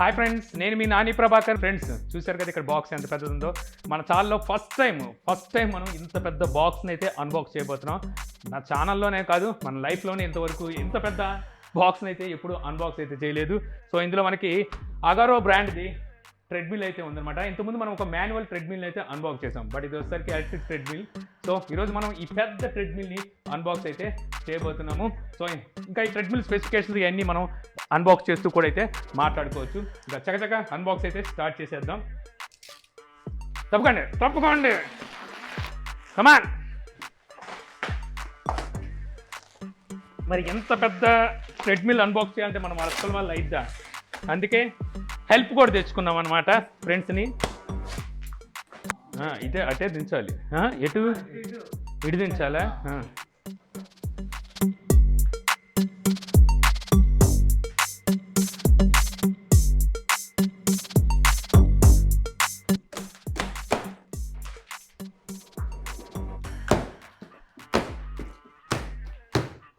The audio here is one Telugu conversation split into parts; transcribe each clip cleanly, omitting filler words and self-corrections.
హాయ్ ఫ్రెండ్స్, నేను మీ నాని ప్రభాకర్. ఫ్రెండ్స్ చూశారు కదా ఇక్కడ బాక్స్ ఎంత పెద్దది ఉందో. మన ఛానల్లో ఫస్ట్ టైం మనం ఇంత పెద్ద బాక్స్ని అయితే అన్బాక్స్ చేయబోతున్నాం. నా ఛానల్లోనే కాదు, మన లైఫ్లోనే ఇంతవరకు ఇంత పెద్ద బాక్స్ని అయితే ఎప్పుడు అన్బాక్స్ అయితే చేయలేదు. సో ఇందులో మనకి అగారో బ్రాండ్ది ట్రెడ్మిల్ అయితే ఉందన్నమాట. ఇంతకుముందు మనం ఒక మాన్యువల్ ట్రెడ్మిల్ అయితే అన్బాక్స్ చేసాం, బట్ ఇది వచ్చేసరికి ఎలక్ట్రిక్ ట్రెడ్మిల్. సో ఈరోజు మనం ఈ పెద్ద ట్రెడ్మిల్ని అన్బాక్స్ అయితే చేయబోతున్నాము. సో ఇంకా ఈ ట్రెడ్మిల్ స్పెసిఫికేషన్స్ ఇవన్నీ మనం అన్బాక్స్ చేస్తూ కూడా అయితే మాట్లాడుకోవచ్చు. ఇంకా చకచక అన్బాక్స్ అయితే స్టార్ట్ చేసేద్దాం. తప్పకండి కమాన్. మరి ఎంత పెద్ద ట్రెడ్మిల్ అన్బాక్స్ చేయాలంటే మనం అసలు వల్ల అయిద్దా, అందుకే హెల్ప్ కూడా తెచ్చుకున్నాం అనమాట ఫ్రెండ్స్ని. ఇదే అటే దించాలి, ఎటు ఇటు దించాలా?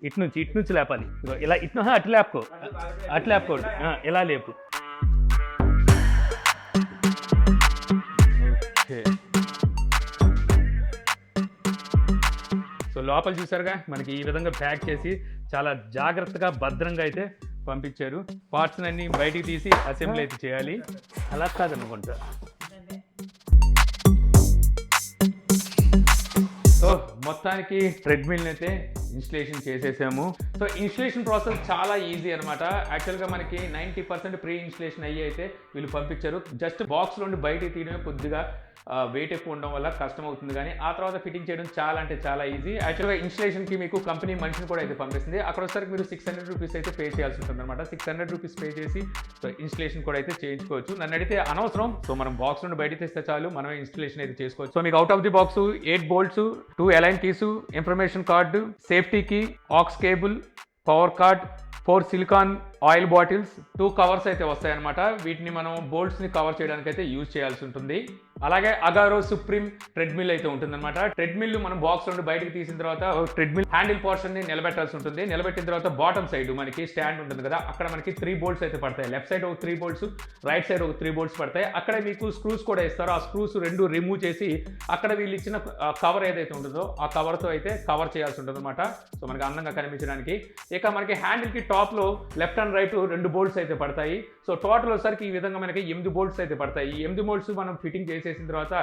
ఇటు నుంచి లేపాలి. ఇలా అటు లేపుకోడు, ఇలా లేపు. సో లోపల చూసారుగా మనకి ఈ విధంగా ప్యాక్ చేసి చాలా జాగ్రత్తగా భద్రంగా అయితే పంపించారు. పార్ట్స్ అన్ని బయటికి తీసి అసెంబ్లీ అయితే చేయాలి. అలా కాదనుకుంటా. సో మొత్తానికి ట్రెడ్మిల్ని అయితే ఇన్స్టలేషన్ చేసేసాము. సో ఇన్స్టలేషన్ ప్రాసెస్ చాలా ఈజీ అనమాట. యాక్చువల్గా మనకి 90% ప్రీ ఇన్స్టలేషన్ అయ్యి అయితే వీళ్ళు పంపించారు. జస్ట్ బాక్స్ నుండి బయటికి తీయడమే కొద్దిగా వెయిట్ ఎక్కువ ఉండడం వల్ల కష్టం అవుతుంది, కానీ ఆ తర్వాత ఫిట్టింగ్ చేయడం చాలా అంటే చాలా ఈజీ. యాక్చువల్గా ఇన్స్టలేషన్కి మీకు కంపెనీ మనిషిని కూడా అయితే పంపిస్తుంది. అక్కడ వచ్చేసరికి మీరు 600 రూపీస్ అయితే పే చేయాల్సి ఉంటుంది అనమాట. 600 రూపీస్ పే చేసి సో ఇన్స్టలేషన్ కూడా అయితే చేయించుకోవచ్చు. నన్ను అడిగితే అనవసరం. సో మనం బాక్స్ నుండి బయట తెస్తే చాలు, మనమే ఇన్స్టలేషన్ అయితే చేసుకోవచ్చు. సో మీకు out of the box 8 bolts, 2 align keys, information card, safety key, aux cable, power cord, 4 silicone oil bottles, 2 covers అయితే వస్తాయన్నమాట. వీటిని మనం బోల్ట్స్ని కవర్ చేయడానికి అయితే యూజ్ చేయాల్సి ఉంటుంది. అలాగే అగారో సుప్రీం ట్రెడ్మిల్ అయితే ఉంటుందన్నమాట. ట్రెడ్మిల్ మనం బాక్స్ నుండి బయటకు తీసిన తర్వాత ట్రెడ్మిల్ హ్యాండిల్ పోర్షన్ ని నిలబెట్టాల్సి ఉంటుంది. నిలబెట్టిన తర్వాత బాటమ్ సైడ్ మనకి స్టాండ్ ఉంటుంది కదా, అక్కడ మనకి 3 బోల్ట్స్ అయితే పడతాయి. లెఫ్ట్ సైడ్ ఒక 3 బోల్ట్స్, రైట్ సైడ్ ఒక 3 బోల్ట్స్ పడతాయి. అక్కడ మీకు స్క్రూస్ కూడా ఇస్తారు. ఆ స్క్రూస్ 2 రిమూవ్ చేసి అక్కడ వీళ్ళు ఇచ్చిన కవర్ ఏదైతే ఉంటుందో ఆ కవర్తో అయితే కవర్ చేయాల్సి ఉంటుంది అనమాట. సో మనకి అందంగా కనిపించడానికి. ఇక మనకి హ్యాండిల్ కి టాప్ లో లెఫ్ట్ అండ్ రైట్ 2 బోల్ట్స్ అయితే పడతాయి. సో టోటల్ వచ్చేసరికి ఈ విధంగా మనకి 8 బోల్ట్స్ అయితే పడతాయి. ఈ 8 బోల్ట్స్ మనం ఫిట్టింగ్ చేసేసిన తర్వాత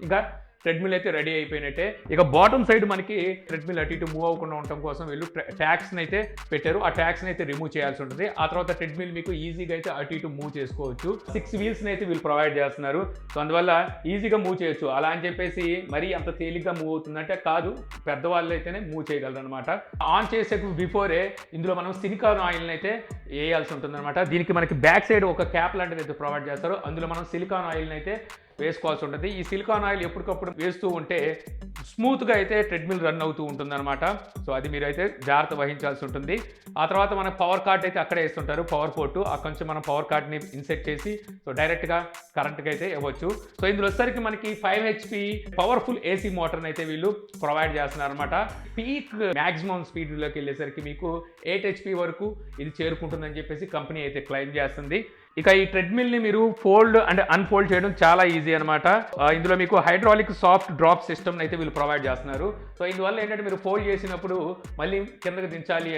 ఇంకా ట్రెడ్మిల్ అయితే రెడీ అయిపోయినట్టే. ఇక బాటమ్ సైడ్ మనకి ట్రెడ్మిల్ అటు ఇటు మూవ్ అవ్వకుండా ఉండటం కోసం వీళ్ళు ట్యాక్స్ని అయితే పెట్టారు. ఆ ట్యాక్స్ని అయితే రిమూవ్ చేయాల్సి ఉంటుంది. ఆ తర్వాత ట్రెడ్మిల్ మీకు ఈజీగా అయితే అటు ఇటు మూవ్ చేసుకోవచ్చు. 6 వీల్స్ని అయితే వీళ్ళు ప్రొవైడ్ చేస్తున్నారు. సో అందువల్ల ఈజీగా మూవ్ చేయొచ్చు. అలా అని చెప్పేసి మరీ అంత తేలిగ్గా మూవ్ అవుతుందంటే కాదు, పెద్దవాళ్ళు అయితేనే మూవ్ చేయగలరు అనమాట. ఆన్ చేసే బిఫోరే ఇందులో మనం సిలికాన్ ఆయిల్ని అయితే వేయాల్సి ఉంటుంది అనమాట. దీనికి మనకి బ్యాక్ సైడ్ ఒక క్యాప్ లాంటిది అయితే ప్రొవైడ్ చేస్తారు. అందులో మనం సిలికాన్ ఆయిల్ని అయితే వేసుకోవాల్సి ఉంటుంది. ఈ సిలికాన్ ఆయిల్ ఎప్పటికప్పుడు వేస్తూ ఉంటే స్మూత్గా అయితే ట్రెడ్మిల్ రన్ అవుతూ ఉంటుంది అనమాట. సో అది మీరు అయితే జాగ్రత్త వహించాల్సి ఉంటుంది. ఆ తర్వాత మన పవర్ కార్డ్ అయితే అక్కడే వేస్తుంటారు, పవర్ పోర్టు. అక్కడి నుంచి మనం పవర్ కార్డ్ని ఇన్సెట్ చేసి సో డైరెక్ట్గా కరెంట్గా అయితే ఇవ్వచ్చు. సో ఇందులో వచ్చేసరికి మనకి 5 HP పవర్ఫుల్ ఏసీ మోటార్ని అయితే వీళ్ళు ప్రొవైడ్ చేస్తున్నారు అనమాట. పీక్ మ్యాక్సిమం స్పీడ్లోకి వెళ్ళేసరికి మీకు 8 HP వరకు ఇది చేరుకుంటుందని చెప్పేసి కంపెనీ అయితే క్లెయిమ్ చేస్తుంది. ఇక ఈ ట్రెడ్మిల్ని మీరు ఫోల్డ్ అండ్ అన్ఫోల్డ్ చేయడం చాలా ఈజీ అనమాట. ఇందులో మీకు హైడ్రాలిక్ సాఫ్ట్ డ్రాప్ సిస్టమ్ అయితే వీళ్ళు ప్రొవైడ్ చేస్తున్నారు. సో ఇందువల్ల ఏంటంటే మీరు ఫోల్డ్ చేసినప్పుడు మళ్ళీ కిందకి దించాలి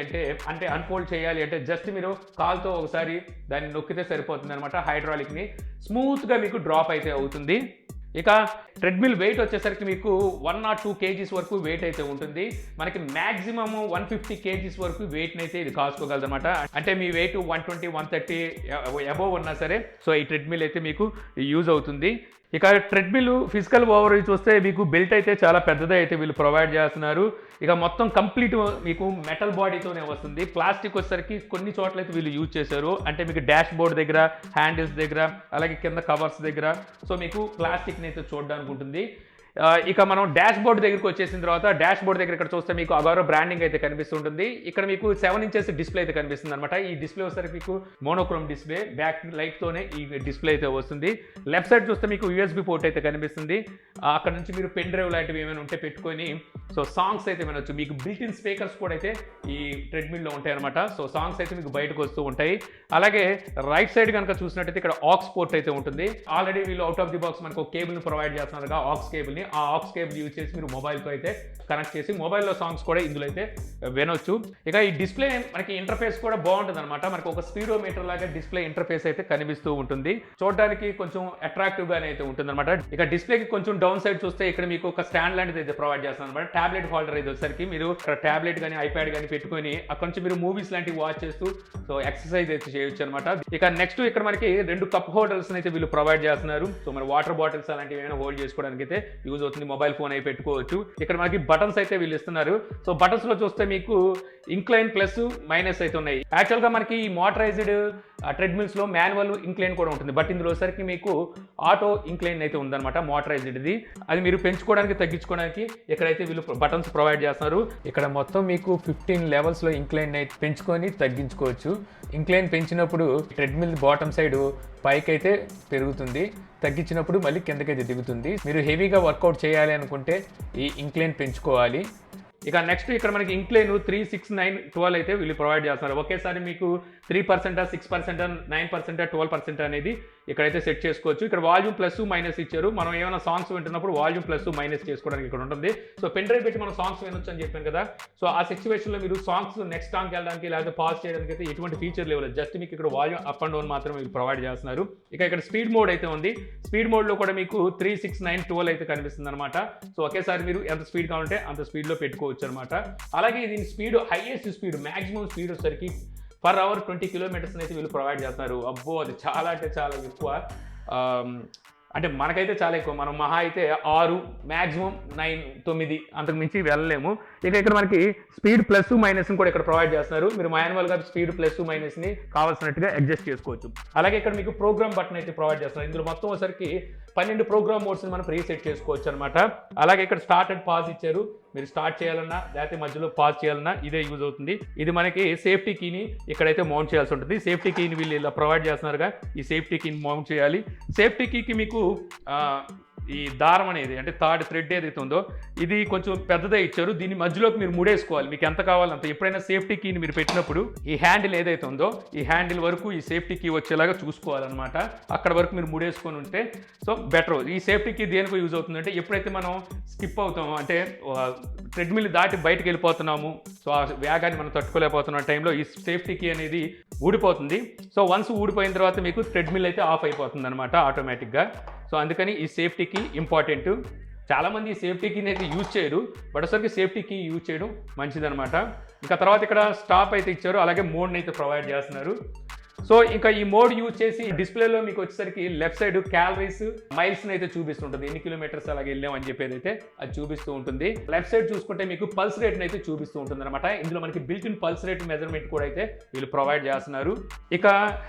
అంటే అన్ఫోల్డ్ చేయాలి అంటే జస్ట్ మీరు కాల్తో ఒకసారి దాన్ని నొక్కితే సరిపోతుంది అనమాట. హైడ్రాలిక్ని స్మూత్గా మీకు డ్రాప్ అయితే అవుతుంది. ఇక ట్రెడ్మిల్ వెయిట్ వచ్చేసరికి మీకు 1 or 2 kgs వరకు వెయిట్ అయితే ఉంటుంది. మనకి మ్యాక్సిమమ్ 150 kgs వరకు వెయిట్ని అయితే ఇది కాసుకోగలదు అనమాట. అంటే మీ వెయిట్ 120, 130 అబోవ్ ఉన్నా సరే సో ఈ ట్రెడ్మిల్ అయితే మీకు యూజ్ అవుతుంది. ఇక ట్రెడ్మిల్ ఫిజికల్ ఓవర్ చూస్తే మీకు బెల్ట్ అయితే చాలా పెద్దదే అయితే వీళ్ళు ప్రొవైడ్ చేస్తున్నారు. ఇక మొత్తం కంప్లీట్ మీకు మెటల్ బాడీతోనే వస్తుంది. ప్లాస్టిక్ వచ్చేసరికి కొన్ని చోట్ల అయితే వీళ్ళు యూజ్ చేశారు. అంటే మీకు డాష్ బోర్డ్ దగ్గర, హ్యాండిల్స్ దగ్గర, అలాగే కింద కవర్స్ దగ్గర సో మీకు ప్లాస్టిక్ని అయితే చూడడానికి ఉంటుంది. ఇక మనం డాష్ బోర్డ్ దగ్గరికి వచ్చేసిన తర్వాత డాష్ బోర్డ్ దగ్గర ఇక్కడ చూస్తే మీకు అగారో బ్రాండింగ్ అయితే కనిపిస్తుంటుంది. ఇక్కడ మీకు 7 ఇంచెస్ డిస్ప్లే అయితే కనిపిస్తుంది అనమాట. ఈ డిస్ప్లే వచ్చేసరికి మీకు మోనోక్రోమ్ డిస్ప్లే, బ్యాక్ లైట్ తోనే ఈ డిస్ప్లే అయితే వస్తుంది. లెఫ్ట్ సైడ్ చూస్తే మీకు యూఎస్బి పోర్ట్ అయితే కనిపిస్తుంది. అక్కడ నుంచి మీరు పెన్ డ్రైవ్ లాంటివి ఏమైనా ఉంటే పెట్టుకొని సో సాంగ్స్ అయితే వినొచ్చు. మీకు బిల్ట్ ఇన్ స్పీకర్స్ కూడా అయితే ఈ ట్రెడ్మిల్లో ఉంటాయి అనమాట. సో సాంగ్స్ అయితే మీకు బయటకు వస్తూ ఉంటాయి. అలాగే రైట్ సైడ్ కనుక చూసినట్టయితే ఇక్కడ ఆక్స్ పోర్ట్ అయితే ఉంటుంది. ఆల్రెడీ వీళ్ళు అవుట్ ఆఫ్ ది బాక్స్ మనకు కేబుల్ ప్రొవైడ్ చేస్తున్నారు, ఆక్స్ కేబుల్ ని. ఆ ఆక్స్ కేబుల్ యూజ్ చేసి మీరు మొబైల్తో అయితే కనెక్ట్ చేసి మొబైల్లో సాంగ్స్ కూడా ఇందులో అయితే వినొచ్చు. ఇక ఈ డిస్ప్లే మనకి ఇంటర్ఫేస్ కూడా బాగుంటుంది అనమాట. మనకి ఒక స్పీడోమీటర్ లాగా డిస్ప్లే ఇంటర్ఫేస్ అయితే కనిపిస్తూ ఉంటుంది. చూడడానికి కొంచెం అట్రాక్టివ్ గానే అయితే ఉంటుంది అనమాట. ఇక డిస్ప్లేకి కొంచెం డౌన్ సైడ్ చూస్తే ఇక్కడ మీకు ఒక స్టాండ్ లాంటిది అయితే ప్రొవైడ్ చేస్తాను అనమాట. టాబ్లెట్ హోల్డర్ అయితే వచ్చేసరికి మీరు టాబ్లెట్ కానీ ఐప్యాడ్ కానీ పెట్టుకొని అక్కడ నుంచి మీరు మూవీస్ లాంటివి వాచ్ చేస్తూ సో ఎక్సర్సైజ్ అయితే చేయొచ్చు అనమాట. ఇక నెక్స్ట్ ఇక్కడ మనకి 2 కప్ హోల్డర్స్ అయితే వీళ్ళు ప్రొవైడ్ చేస్తున్నారు. సో మన వాటర్ బాటిల్స్ అలాంటివి ఏమైనా హోల్డ్ చేసుకోవడానికి అయితే యూజ్ అవుతుంది. మొబైల్ ఫోన్ అయి పెట్టుకోవచ్చు. ఇక్కడ మనకి బటన్స్ అయితే వీళ్ళు ఇస్తున్నారు. సో బటన్స్ లో చూస్తే మీకు ఇంక్లైన్ ప్లస్ మైనస్ అయితే ఉన్నాయి. యాక్చువల్గా మనకి ఈ మోటరైజ్డ్ ట్రెడ్మిల్స్ లో మాన్యువల్ ఇంక్లైన్ కూడా ఉంటుంది. బట్ ఇందులో సరికి మీకు ఆటో ఇంక్లైన్ అయితే ఉందన్నమాట, మోటరైజ్డ్ది. అది మీరు పెంచుకోవడానికి తగ్గించుకోవడానికి ఇక్కడైతే వీళ్ళు బటన్స్ ప్రొవైడ్ చేస్తున్నారు. ఇక్కడ మొత్తం మీకు 15 లెవెల్స్ లో ఇంక్లైన్ అయితే పెంచుకొని తగ్గించుకోవచ్చు. ఇంక్లైన్ పెంచినప్పుడు ట్రెడ్మిల్ బాటమ్ సైడ్ పైకి అయితే పెరుగుతుంది, తగ్గించినప్పుడు మళ్ళీ కిందకైతే దిగుతుంది. మీరు హెవీగా వర్కౌట్ చేయాలి అనుకుంటే ఈ ఇంక్లైన్ పెంచుకోవాలి. ఇక నెక్స్ట్ ఇక్కడ మనకి ఇంక్లైన్ 3, 6, 9, 12 అయితే వీళ్ళు ప్రొవైడ్ చేస్తున్నారు. ఒకేసారి మీకు 3%, 6%, 9%, 12% అనేది ఇక్కడైతే సెట్ చేసుకోవచ్చు. ఇక్కడ వాల్యూమ్ ప్లస్ మైనస్ ఇచ్చారు. మనం ఏమైనా సాంగ్స్ వింటున్నప్పుడు వాల్యూమ్ ప్లస్ మైనస్ చేసుకోవడానికి ఇక్కడ ఉంటుంది. సో పెన్ డ్రైవ్ పెట్టి మనం సాంగ్స్ వినొచ్చు అని చెప్పాను కదా. సో ఆ సిచ్యువేషన్లో మీరు సాంగ్స్ నెక్స్ట్ సాంగ్కి వెళ్ళడానికి లేకపోతే పాజ్ చేయడానికి అయితే ఎటువంటి ఫీచర్ లేవు. జస్ట్ మీకు ఇక్కడ వాల్యూమ్ అప్ అండ్ డౌన్ మాత్రమే మీరు ప్రొవైడ్ చేస్తున్నారు. ఇక ఇక్కడ స్పీడ్ మోడ్ అయితే ఉంది. స్పీడ్ మోడ్లో కూడా మీకు 3, 6, 9, 12 అయితే కనిపిస్తుంది అనమాట. సో ఒకేసారి మీరు ఎంత స్పీడ్ కావాలంటే అంత స్పీడ్లో పెట్టుకోవచ్చు అనమాట. అలాగే దీని speed highest speed maximum speed వచ్చేసరికి పర్ అవర్ 20 కిలోమీటర్స్ అయితే వీళ్ళు ప్రొవైడ్ చేస్తున్నారు. అబ్బో అది చాలా అంటే చాలా ఎక్కువ. అంటే మనకైతే చాలా ఎక్కువ. మనం మహా అయితే 6, మ్యాక్సిమం 9, 9 అంతకు మించి వెళ్ళలేము. ఇక ఇక్కడ మనకి స్పీడ్ ప్లస్ మైనస్ కూడా ఇక్కడ ప్రొవైడ్ చేస్తున్నారు. మీరు మాన్యువల్గా స్పీడ్ ప్లస్ మైనస్ని కావాల్సినట్టుగా అడ్జస్ట్ చేసుకోవచ్చు. అలాగే ఇక్కడ మీకు ప్రోగ్రామ్ బటన్ అయితే ప్రొవైడ్ చేస్తున్నారు. ఇందులో మొత్తం వచ్చరికి 12 ప్రోగ్రామ్ మోడ్స్ని మనం ప్రీసెట్ చేసుకోవచ్చు అనమాట. అలాగే ఇక్కడ స్టార్ట్ అండ్ పాజ్ ఇచ్చారు. మీరు స్టార్ట్ చేయాలన్నా లేకపోతే మధ్యలో పాజ్ చేయాలన్నా ఇదే యూజ్ అవుతుంది. ఇది మనకి సేఫ్టీ కీని ఇక్కడైతే మౌంట్ చేయాల్సి ఉంటుంది. సేఫ్టీ కీని వీళ్ళు ఇలా ప్రొవైడ్ చేస్తున్నారుగా, ఈ సేఫ్టీ కీని మౌంట్ చేయాలి. సేఫ్టీ కీకి మీకు ఈ దారం అనేది అంటే థర్డ్ థ్రెడ్ ఏదైతే ఉందో ఇది కొంచెం పెద్దదే ఇచ్చారు. దీన్ని మధ్యలోకి మీరు ముడేసుకోవాలి, మీకు ఎంత కావాలంత. ఎప్పుడైనా సేఫ్టీ కీని మీరు పెట్టినప్పుడు ఈ హ్యాండిల్ ఏదైతే ఉందో ఈ హ్యాండిల్ వరకు ఈ సేఫ్టీ కీ వచ్చేలాగా చూసుకోవాలన్నమాట. అక్కడ వరకు మీరు ముడేసుకొని ఉంటే సో బెటర్. ఈ సేఫ్టీ కీ దేనికి యూజ్ అవుతుందంటే ఎప్పుడైతే మనం స్కిప్ అవుతామో అంటే ట్రెడ్మిల్ దాటి బయటకు వెళ్ళిపోతున్నాము, సో ఆ వేగాన్ని మనం తట్టుకోలేకపోతున్న టైంలో ఈ సేఫ్టీ కీ అనేది ఊడిపోతుంది. సో వన్స్ ఊడిపోయిన తర్వాత మీకు ట్రెడ్మిల్ అయితే ఆఫ్ అయిపోతుంది అనమాట ఆటోమేటిక్గా. సో అందుకని ఈ సేఫ్టీ కీ ఇంపార్టెంట్. చాలామంది ఈ సేఫ్టీ కీని అయితే యూజ్ చేయరు, బట్ అసలు సేఫ్టీ కీ యూజ్ చేయడం మంచిదనమాట. ఇంకా తర్వాత ఇక్కడ స్టాప్ అయితే ఇచ్చారు, అలాగే మోడ్ని అయితే ప్రొవైడ్ చేస్తున్నారు. సో ఇంకా ఈ మోడ్ యూజ్ చేసి డిస్ప్లేలో మీకు వచ్చేసరికి లెఫ్ట్ సైడ్ క్యాలరీస్ మైల్స్ని అయితే చూపిస్తుంటుంది, ఎన్ని కిలోమీటర్స్ అలాగే వెళ్ళామని చెప్పేది అయితే అది చూపిస్తూ ఉంటుంది. లెఫ్ట్ సైడ్ చూసుకుంటే మీకు పల్స్ రేట్ని అయితే చూపిస్తూ ఉంటుంది అనమాట. ఇందులో మనకి built in pulse rate measurement కూడా అయితే వీళ్ళు ప్రొవైడ్ చేస్తున్నారు. ఇక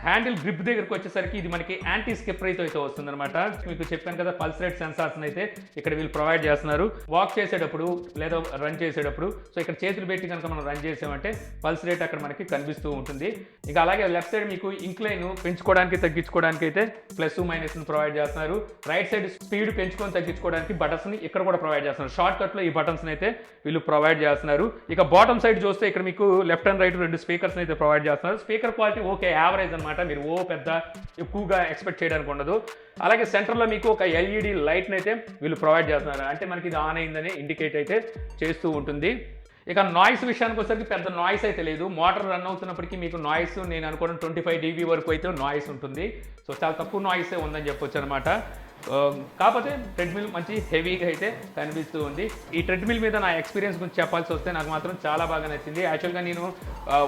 హ్యాండిల్ గ్రిప్ దగ్గరకు వచ్చేసరికి ఇది మనకి యాంటీ స్కిప్పర్ అయితే వస్తుంది అనమాట. మీకు చెప్పాను కదా పల్స్ రేట్ సెన్సార్స్ అయితే ఇక్కడ వీళ్ళు ప్రొవైడ్ చేస్తున్నారు. వాక్ చేసేటప్పుడు లేదా రన్ చేసేటప్పుడు సో ఇక్కడ చేతులు పెట్టి కనుక మనం రన్ చేసామంటే పల్స్ రేట్ అక్కడ మనకి కనిపిస్తూ ఉంటుంది. ఇక అలాగే లెఫ్ట్ సైడ్ మీకు ఇంక్లైన్ పెంచుకోవడానికి తగ్గించుకోవడానికి అయితే ప్లస్ మైనస్ ప్రొవైడ్ చేస్తున్నారు. రైట్ సైడ్ స్పీడ్ పెంచుకొని తగ్గించుకోవడానికి బటన్స్ ని ఇక్కడ కూడా ప్రొవైడ్ చేస్తున్నారు. షార్ట్ కట్ లో ఈ బటన్స్ అయితే వీళ్ళు ప్రొవైడ్ చేస్తున్నారు. ఇక బాటమ్ సైడ్ చూస్తే ఇక్కడ మీకు లెఫ్ట్ అండ్ రైట్ 2 స్పీకర్స్ అయితే ప్రొవైడ్ చేస్తున్నారు. స్పీకర్ క్వాలిటీ ఓకే, యావరేజ్ అనమాట. మీరు పెద్ద ఎక్కువగా ఎక్స్పెక్ట్ చేయడానికి ఉండదు. అలాగే సెంటర్లో మీకు ఒక ఎల్ఈడి లైట్ని అయితే వీళ్ళు ప్రొవైడ్ చేస్తున్నారు. అంటే మనకి ఇది ఆన్ అయిందని ఇండికేట్ అయితే చేస్తూ ఉంటుంది. ఇక నాయిస్ విషయానికి వచ్చేసరికి పెద్ద నాయిస్ అయితే లేదు. మోటార్ రన్ అవుతున్నప్పటికీ మీకు నాయిస్ నేను అనుకోవడం 25 dB వరకు అయితే నాయిస్ ఉంటుంది. సో చాలా తక్కువ నాయిసే ఉందని చెప్పొచ్చు అనమాట. కాకపోతే ట్రెడ్మిల్ మంచి హెవీగా అయితే కనిపిస్తూ ఉంది. ఈ ట్రెడ్మిల్ మీద నా ఎక్స్పీరియన్స్ గురించి చెప్పాల్సి వస్తే నాకు మాత్రం చాలా బాగా నచ్చింది. యాక్చువల్గా నేను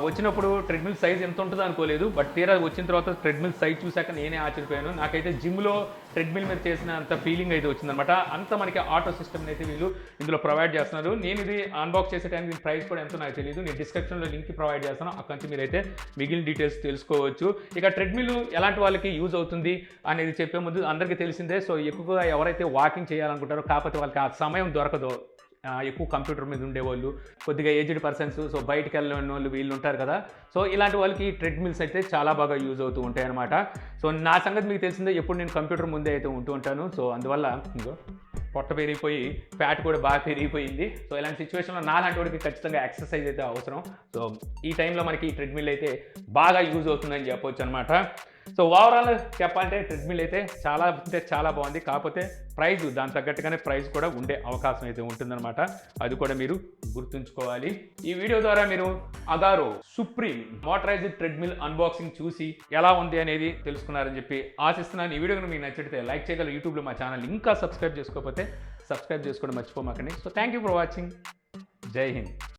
వచ్చినప్పుడు ట్రెడ్మిల్ సైజ్ ఎంత ఉంటుందో అనుకోలేదు, బట్ తీరా వచ్చిన తర్వాత ట్రెడ్మిల్ సైజ్ చూశాక నేనే ఆశ్చర్యపోయాను. నాకైతే జిమ్లో ట్రెడ్మిల్ మీద చేసిన అంత ఫీలింగ్ అయితే వచ్చిందనమాట. అంత మనకి ఆటో సిస్టమ్ని అయితే వీళ్ళు ఇందులో ప్రొవైడ్ చేస్తున్నారు. నేను ఇది అన్బాక్స్ చేసే టైంకి దీని ప్రైస్ కూడా ఎంతో నాకు తెలియదు. నేను డిస్క్రిప్షన్లో లింక్ ప్రొవైడ్ చేస్తాను, అక్కడి నుంచి మీరైతే మిగిలిన డీటెయిల్స్ తెలుసుకోవచ్చు. ఇక ట్రెడ్మిల్ ఎలాంటి వాళ్ళకి యూజ్ అవుతుంది అనేది చెప్పే ముందు అందరికీ తెలిసిందే సరే సో ఎక్కువగా ఎవరైతే వాకింగ్ చేయాలనుకుంటారో కాకపోతే వాళ్ళకి ఆ సమయం దొరకదో, ఎక్కువ కంప్యూటర్ మీద ఉండేవాళ్ళు, కొద్దిగా ఏజ్డ్ పర్సన్స్, సో బయటికి వెళ్ళని వాళ్ళు వీళ్ళు ఉంటారు కదా, సో ఇలాంటి వాళ్ళకి ట్రెడ్మిల్స్ అయితే చాలా బాగా యూజ్ అవుతూ ఉంటాయి అనమాట. సో నా సంగతి మీకు తెలిసిందే, ఎప్పుడు నేను కంప్యూటర్ ముందే అయితే ఉంటూ ఉంటాను. సో అందువల్ల ఇంకో పొట్ట పెరిగిపోయి ఫ్యాట్ కూడా బాగా పెరిగిపోయింది. సో ఇలాంటి సిచ్యువేషన్లో నాలాంటి వాడికి ఖచ్చితంగా ఎక్సర్సైజ్ అయితే అవసరం. సో ఈ టైంలో మనకి ఈ ట్రెడ్మిల్ అయితే బాగా యూజ్ అవుతుందని చెప్పొచ్చు అనమాట. సో ఓవరాల్ చెప్పాలంటే ట్రెడ్మిల్ అయితే చాలా బాగుంది. కాకపోతే ప్రైస్ దాని తగ్గట్టుగానే ప్రైస్ కూడా ఉండే అవకాశం అయితే ఉంటుందన్నమాట. అది కూడా మీరు గుర్తుంచుకోవాలి. ఈ వీడియో ద్వారా మీరు Agaro supreme motorised treadmill unboxing చూసి ఎలా ఉంది అనేది తెలుసుకున్నారని చెప్పి ఆశిస్తున్నాను. ఈ వీడియో మీకు నచ్చితే లైక్ చేయగలరు. యూట్యూబ్లో మా ఛానల్ ఇంకా సబ్స్క్రైబ్ చేసుకోకపోతే సబ్స్క్రైబ్ చేసుకోవడం మర్చిపోమాకండి. So thank you for watching. జై హింద్.